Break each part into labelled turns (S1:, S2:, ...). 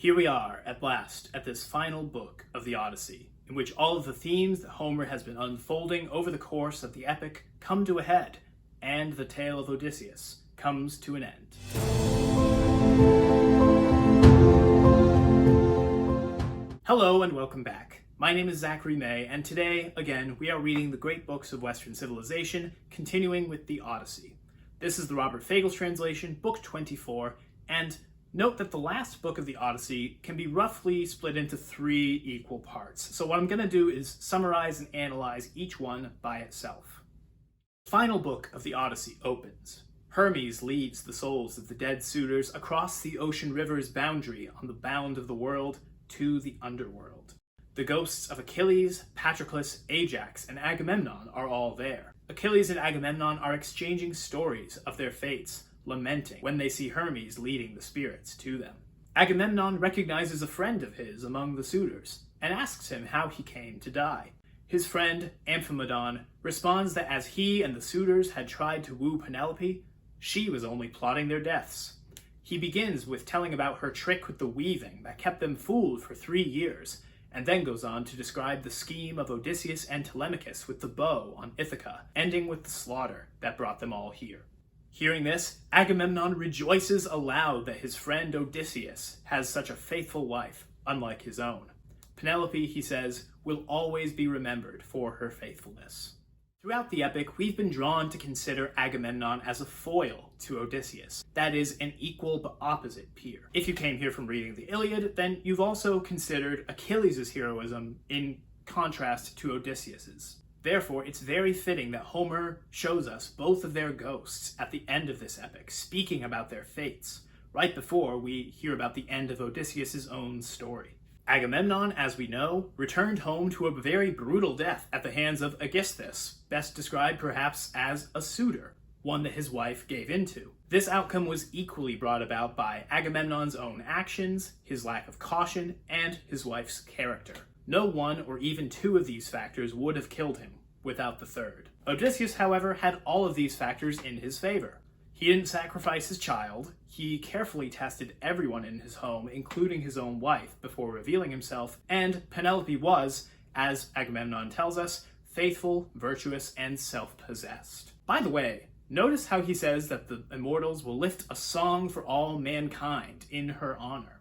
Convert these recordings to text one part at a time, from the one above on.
S1: Here we are, at last, at this final book of the Odyssey, in which all of the themes that Homer has been unfolding over the course of the epic come to a head, and the tale of Odysseus comes to an end. Hello and welcome back. My name is Zachary May, and today, again, we are reading the great books of Western civilization, continuing with the Odyssey. This is the Robert Fagles translation, book 24, and note that the last book of the Odyssey can be roughly split into 3 equal parts. So what I'm going to do is summarize and analyze each one by itself. The final book of the Odyssey opens. Hermes leads the souls of the dead suitors across the ocean river's boundary on the bound of the world to the underworld. The ghosts of Achilles, Patroclus, Ajax, and Agamemnon are all there. Achilles and Agamemnon are exchanging stories of their fates, lamenting when they see Hermes leading the spirits to them. Agamemnon recognizes a friend of his among the suitors and asks him how he came to die. His friend, Amphimedon, responds that as he and the suitors had tried to woo Penelope, she was only plotting their deaths. He begins with telling about her trick with the weaving that kept them fooled for 3 years, and then goes on to describe the scheme of Odysseus and Telemachus with the bow on Ithaca, ending with the slaughter that brought them all here. Hearing this, Agamemnon rejoices aloud that his friend Odysseus has such a faithful wife, unlike his own. Penelope, he says, will always be remembered for her faithfulness. Throughout the epic, we've been drawn to consider Agamemnon as a foil to Odysseus, that is, an equal but opposite peer. If you came here from reading the Iliad, then you've also considered Achilles' heroism in contrast to Odysseus's. Therefore, it's very fitting that Homer shows us both of their ghosts at the end of this epic, speaking about their fates, right before we hear about the end of Odysseus' own story. Agamemnon, as we know, returned home to a very brutal death at the hands of Aegisthus, best described perhaps as a suitor, one that his wife gave into. This outcome was equally brought about by Agamemnon's own actions, his lack of caution, and his wife's character. No one or even 2 of these factors would have killed him without the third. Odysseus, however, had all of these factors in his favor. He didn't sacrifice his child. He carefully tested everyone in his home, including his own wife, before revealing himself, and Penelope was, as Agamemnon tells us, faithful, virtuous, and self-possessed. By the way, notice how he says that the immortals will lift a song for all mankind in her honor.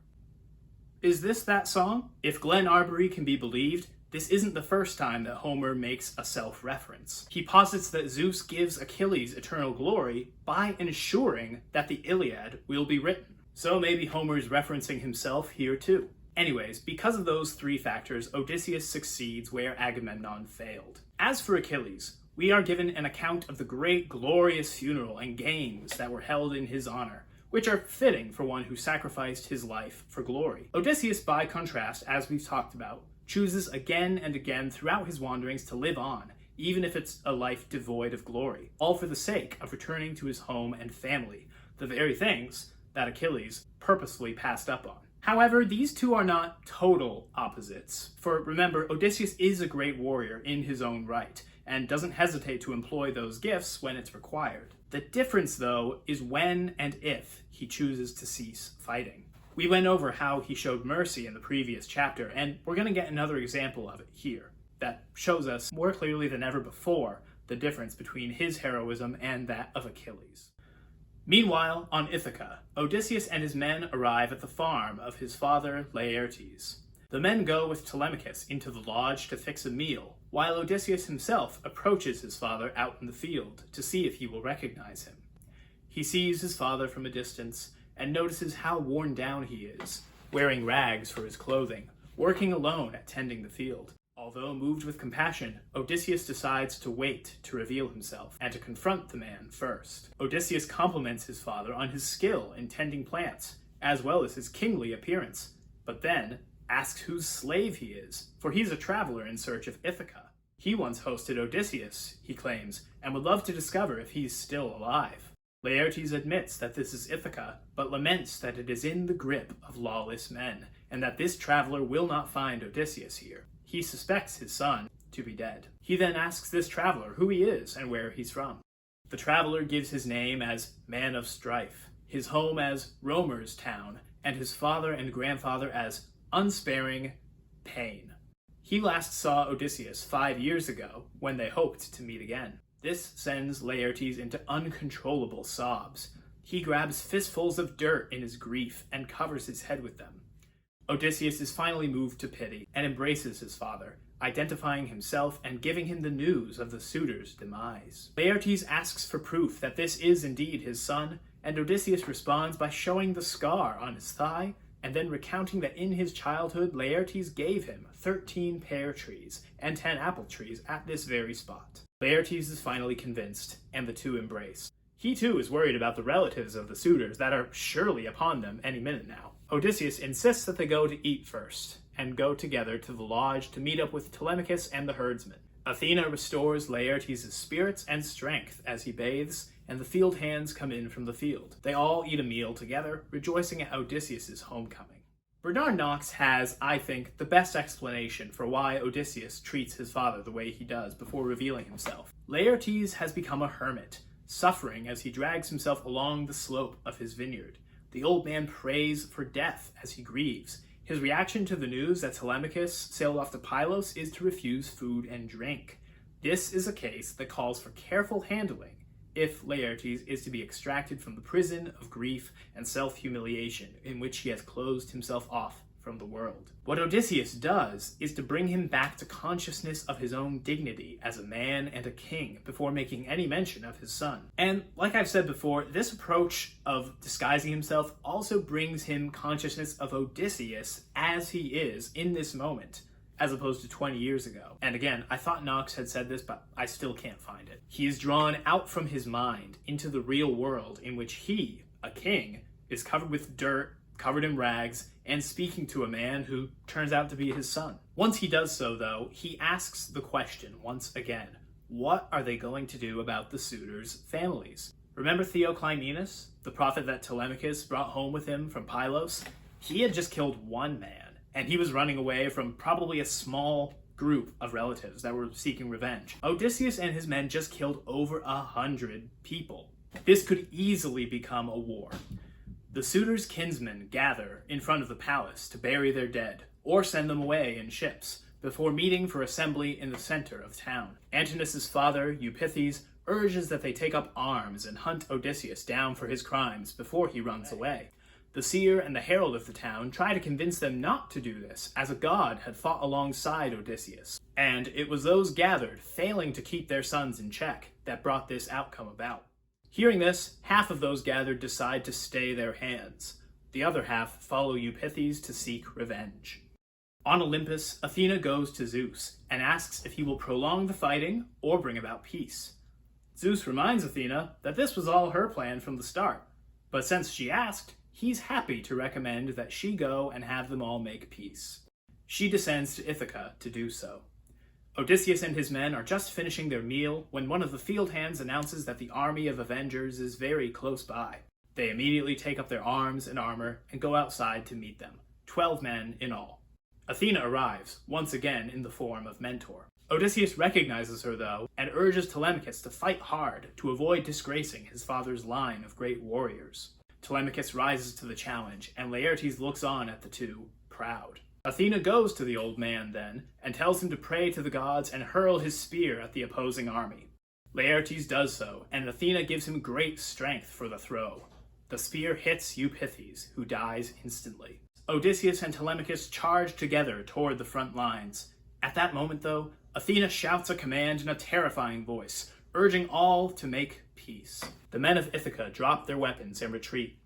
S1: Is this that song? If Glenn Arbery can be believed, this isn't the first time that Homer makes a self-reference. He posits that Zeus gives Achilles eternal glory by ensuring that the Iliad will be written. So maybe Homer's referencing himself here too. Anyways, because of those 3 factors, Odysseus succeeds where Agamemnon failed. As for Achilles, we are given an account of the great glorious funeral and games that were held in his honor, which are fitting for one who sacrificed his life for glory. Odysseus, by contrast, as we've talked about, chooses again and again throughout his wanderings to live on, even if it's a life devoid of glory, all for the sake of returning to his home and family, the very things that Achilles purposefully passed up on. However, these 2 are not total opposites, for remember, Odysseus is a great warrior in his own right, and doesn't hesitate to employ those gifts when it's required. The difference, though, is when and if he chooses to cease fighting. We went over how he showed mercy in the previous chapter, and we're going to get another example of it here that shows us more clearly than ever before the difference between his heroism and that of Achilles. Meanwhile, on Ithaca, Odysseus and his men arrive at the farm of his father Laertes. The men go with Telemachus into the lodge to fix a meal, while Odysseus himself approaches his father out in the field to see if he will recognize him. He sees his father from a distance and notices how worn down he is, wearing rags for his clothing, working alone at tending the field. Although moved with compassion, Odysseus decides to wait to reveal himself and to confront the man first. Odysseus compliments his father on his skill in tending plants, as well as his kingly appearance, but then asks whose slave he is, for he's a traveler in search of Ithaca. He once hosted Odysseus, he claims, and would love to discover if he's still alive. Laertes admits that this is Ithaca, but laments that it is in the grip of lawless men, and that this traveler will not find Odysseus here. He suspects his son to be dead. He then asks this traveler who he is and where he's from. The traveler gives his name as Man of Strife, his home as Romer's Town, and his father and grandfather as unsparing pain. He last saw Odysseus 5 years ago, when they hoped to meet again. This sends Laertes into uncontrollable sobs. He grabs fistfuls of dirt in his grief and covers his head with them. Odysseus is finally moved to pity and embraces his father, identifying himself and giving him the news of the suitor's demise. Laertes asks for proof that this is indeed his son, and Odysseus responds by showing the scar on his thigh and then recounting that in his childhood Laertes gave him 13 pear trees and 10 apple trees at this very spot. Laertes is finally convinced, and the two embrace. He too is worried about the relatives of the suitors that are surely upon them any minute now. Odysseus insists that they go to eat first, and go together to the lodge to meet up with Telemachus and the herdsmen. Athena restores Laertes' spirits and strength as he bathes, and the field hands come in from the field. They all eat a meal together, rejoicing at Odysseus' homecoming. Bernard Knox has, I think, the best explanation for why Odysseus treats his father the way he does before revealing himself. Laertes has become a hermit, suffering as he drags himself along the slope of his vineyard. The old man prays for death as he grieves. His reaction to the news that Telemachus sailed off to Pylos is to refuse food and drink. This is a case that calls for careful handling if Laertes is to be extracted from the prison of grief and self-humiliation in which he has closed himself off from the world. What Odysseus does is to bring him back to consciousness of his own dignity as a man and a king before making any mention of his son. And like I've said before, this approach of disguising himself also brings him consciousness of Odysseus as he is in this moment, as opposed to 20 years ago. And again, I thought Knox had said this, but I still can't find it. He is drawn out from his mind into the real world in which he, a king, is covered with dirt, covered in rags, and speaking to a man who turns out to be his son. Once he does so, though, he asks the question once again, what are they going to do about the suitors' families? Remember Theoclymenus, the prophet that Telemachus brought home with him from Pylos? He had just killed one man, and he was running away from probably a small group of relatives that were seeking revenge. Odysseus and his men just killed over 100 people. This could easily become a war. The suitors' kinsmen gather in front of the palace to bury their dead, or send them away in ships, before meeting for assembly in the center of town. Antinous' father, Eupeithes, urges that they take up arms and hunt Odysseus down for his crimes before he runs away. The seer and the herald of the town try to convince them not to do this, as a god had fought alongside Odysseus. And it was those gathered, failing to keep their sons in check, that brought this outcome about. Hearing this, half of those gathered decide to stay their hands. The other half follow Eupeithes to seek revenge. On Olympus, Athena goes to Zeus and asks if he will prolong the fighting or bring about peace. Zeus reminds Athena that this was all her plan from the start, but since she asked, he's happy to recommend that she go and have them all make peace. She descends to Ithaca to do so. Odysseus and his men are just finishing their meal when one of the field hands announces that the army of Avengers is very close by. They immediately take up their arms and armor and go outside to meet them, 12 men in all. Athena arrives, once again in the form of Mentor. Odysseus recognizes her, though, and urges Telemachus to fight hard to avoid disgracing his father's line of great warriors. Telemachus rises to the challenge, and Laertes looks on at the two, proud. Athena goes to the old man then, and tells him to pray to the gods and hurl his spear at the opposing army. Laertes does so, and Athena gives him great strength for the throw. The spear hits Eupeithes, who dies instantly. Odysseus and Telemachus charge together toward the front lines. At that moment, though, Athena shouts a command in a terrifying voice, urging all to make peace. The men of Ithaca drop their weapons and retreat.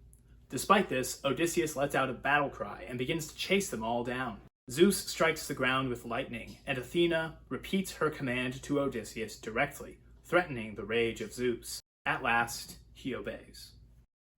S1: Despite this, Odysseus lets out a battle cry and begins to chase them all down. Zeus strikes the ground with lightning, and Athena repeats her command to Odysseus directly, threatening the rage of Zeus. At last, he obeys.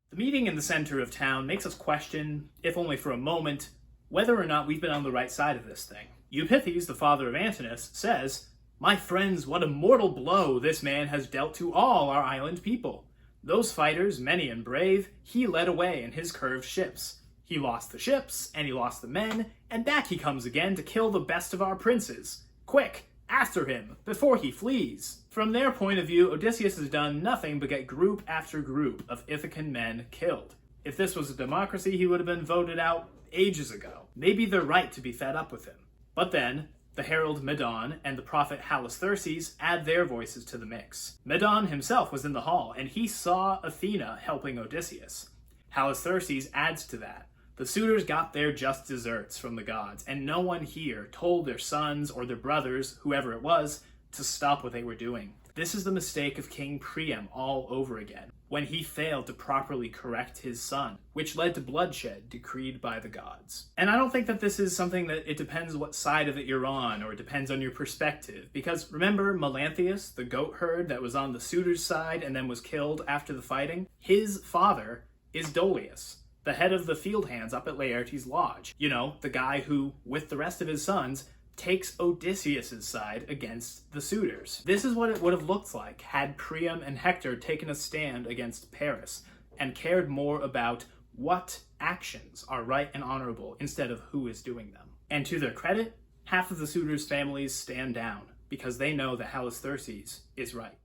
S1: The meeting in the center of town makes us question, if only for a moment, whether or not we've been on the right side of this thing. Eupeithes, the father of Antinous, says, "My friends, what a mortal blow this man has dealt to all our island people. Those fighters, many and brave, he led away in his curved ships. He lost the ships, and he lost the men, and back he comes again to kill the best of our princes. Quick, after him, before he flees." From their point of view, Odysseus has done nothing but get group after group of Ithacan men killed. If this was a democracy, he would have been voted out ages ago. Maybe they're right to be fed up with him. But then, the herald Medon and the prophet Halitherses add their voices to the mix. Medon himself was in the hall, and he saw Athena helping Odysseus. Halitherses adds to that. The suitors got their just deserts from the gods, and no one here told their sons or their brothers, whoever it was, to stop what they were doing. This is the mistake of King Priam all over again, when he failed to properly correct his son, which led to bloodshed decreed by the gods. And I don't think that this is something that it depends what side of it you're on, or it depends on your perspective, because remember Melanthius, the goat herd that was on the suitors' side and then was killed after the fighting? His father is Dolius, the head of the field hands up at Laertes' lodge. You know, the guy who, with the rest of his sons, takes Odysseus' side against the suitors. This is what it would have looked like had Priam and Hector taken a stand against Paris and cared more about what actions are right and honorable instead of who is doing them. And to their credit, half of the suitors' families stand down because they know that Halitherses is right.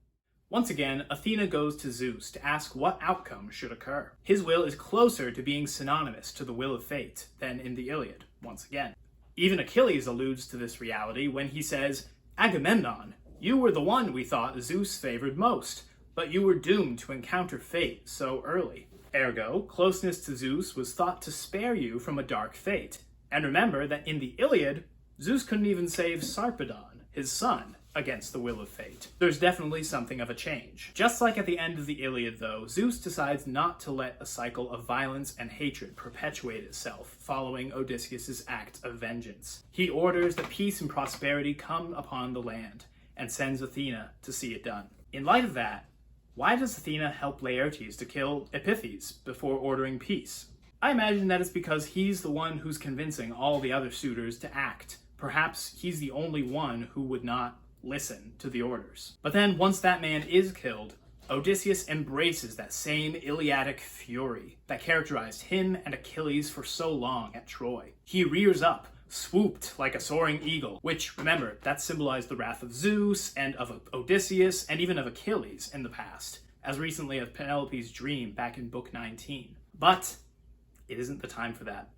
S1: Once again, Athena goes to Zeus to ask what outcome should occur. His will is closer to being synonymous to the will of fate than in the Iliad, once again. Even Achilles alludes to this reality when he says, "Agamemnon, you were the one we thought Zeus favored most, but you were doomed to encounter fate so early. Ergo, closeness to Zeus was thought to spare you from a dark fate. And remember that in the Iliad, Zeus couldn't even save Sarpedon, his son, against the will of fate." There's definitely something of a change. Just like at the end of the Iliad, though, Zeus decides not to let a cycle of violence and hatred perpetuate itself following Odysseus' act of vengeance. He orders that peace and prosperity come upon the land and sends Athena to see it done. In light of that, why does Athena help Laertes to kill Epithes before ordering peace? I imagine that it's because he's the one who's convincing all the other suitors to act. Perhaps he's the only one who would not listen to the orders. But then, once that man is killed, Odysseus embraces that same Iliadic fury that characterized him and Achilles for so long at Troy. He rears up, swooped like a soaring eagle, which, remember, that symbolized the wrath of Zeus and of Odysseus and even of Achilles in the past, as recently as Penelope's dream back in Book 19. But it isn't the time for that.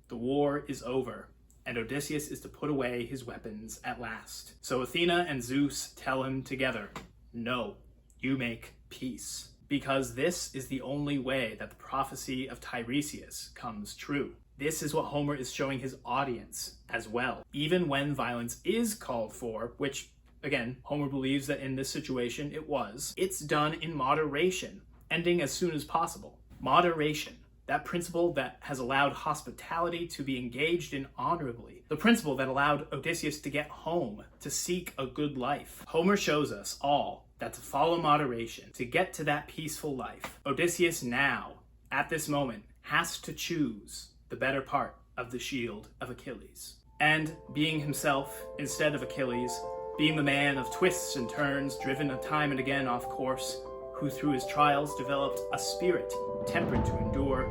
S1: The war is over, and Odysseus is to put away his weapons at last. So Athena and Zeus tell him together, "No, you make peace." Because this is the only way that the prophecy of Tiresias comes true. This is what Homer is showing his audience as well. Even when violence is called for, which, again, Homer believes that in this situation it was, it's done in moderation, ending as soon as possible. Moderation. That principle that has allowed hospitality to be engaged in honorably. The principle that allowed Odysseus to get home, to seek a good life. Homer shows us all that to follow moderation, to get to that peaceful life, Odysseus now, at this moment, has to choose the better part of the shield of Achilles. And being himself instead of Achilles, being the man of twists and turns, driven time and again off course, who through his trials developed a spirit tempered to endure,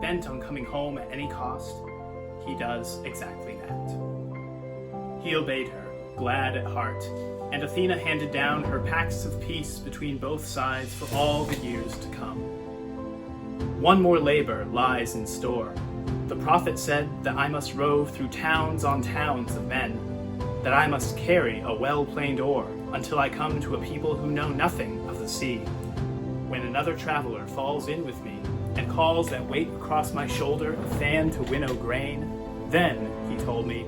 S1: bent on coming home at any cost, he does exactly that. He obeyed her, glad at heart, and Athena handed down her pacts of peace between both sides for all the years to come. One more labor lies in store. The prophet said that I must rove through towns on towns of men, that I must carry a well-planed oar until I come to a people who know nothing of the sea. When another traveler falls in with me and calls that weight across my shoulder a fan to winnow grain, then, he told me,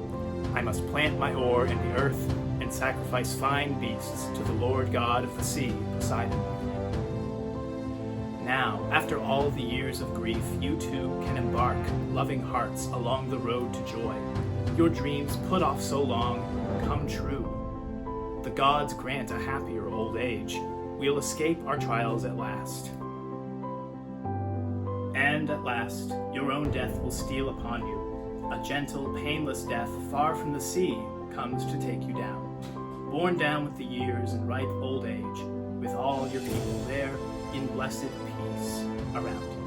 S1: I must plant my oar in the earth and sacrifice fine beasts to the Lord God of the sea, Poseidon. Now, after all the years of grief, you too can embark, loving hearts, along the road to joy. Your dreams, put off so long, come true. The gods grant a happier old age. We'll escape our trials at last. And at last, your own death will steal upon you. A gentle, painless death far from the sea comes to take you down. Borne down with the years and ripe old age, with all your people there in blessed peace around you.